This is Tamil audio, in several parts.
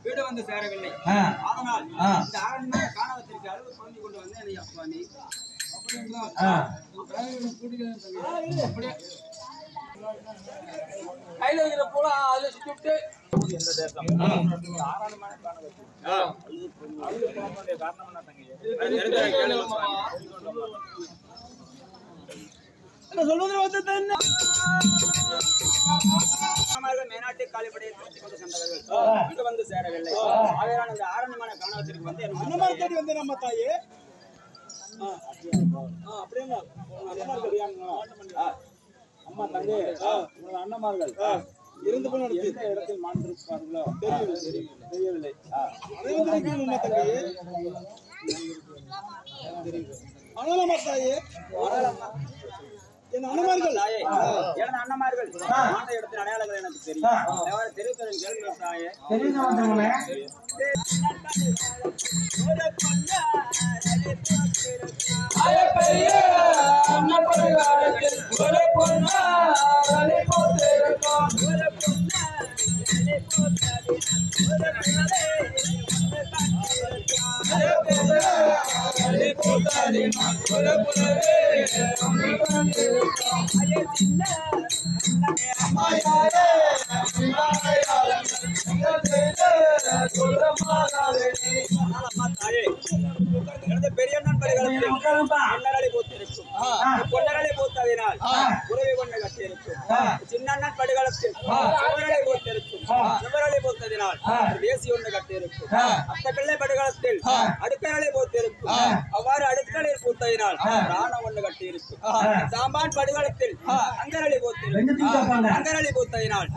வீடு வந்து சேரவில்லை. அதனால் இந்த அரண்மனை காணவத்திற்கு அறுவை குழந்தை கொண்டு வந்து என்னை அப்பா நீ கையில இருக்கிற போல அதுல சுட்டு எந்த தேசம் காரணம் என்ன தங்கி மேனாட்டு காலிப்படையை திருச்சி கொண்டு சென்றவர்கள் இங்கு வந்து சேரவில்லை. ஆகையால் இந்த ஆரண்யமான காணகத்திற்கு வந்து வந்து நம்ம தாயே அம்மா தங்கை உங்களோட அண்ணமார்கள் இருந்து போன எந்த இடத்தில் மாண்டிருப்பார்களோ தெரியவில்லை. என் அண்ணமார்கள் எனது அண்ணமார்கள் மாண்ட இடத்தின் அடையாளங்கள் எனக்கு தெரியும். தெரிவித்ததன் கேள்வி தாயே பெரியண்ணன் படுகளத்தில் பொன்னரளை போத்ததினால் உறவை கொண்டு கட்டியிருக்கும். சின்னண்ணன் படுகளத்தில் போத்திருக்கும் சிவரளை போத்ததினால் தேசிய ஒன்று கட்டியிருக்கும். அத்த பிள்ளை படுகளத்தில் அடுக்கரளை போத்திருக்கும். அவ்வாறு அடுக்களில் பூத்ததினால் ராண ஒன்று கட்டியிருக்கும். சாம்பான் படுகளத்தில் அங்கரளி போத்திருக்கும். அங்கரளி பூத்ததினால்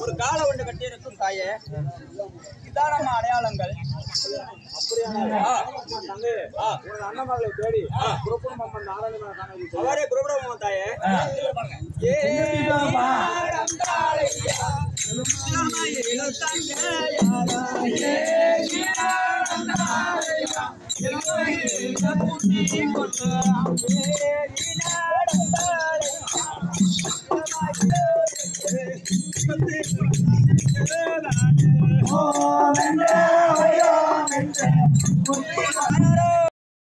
ஒரு கால ஒன்று கட்டியிருக்கும். தாயே இதான் நம்ம அடையாளங்கள். அண்ணமார்களை தேடி அவரே குருபுரம் தாயே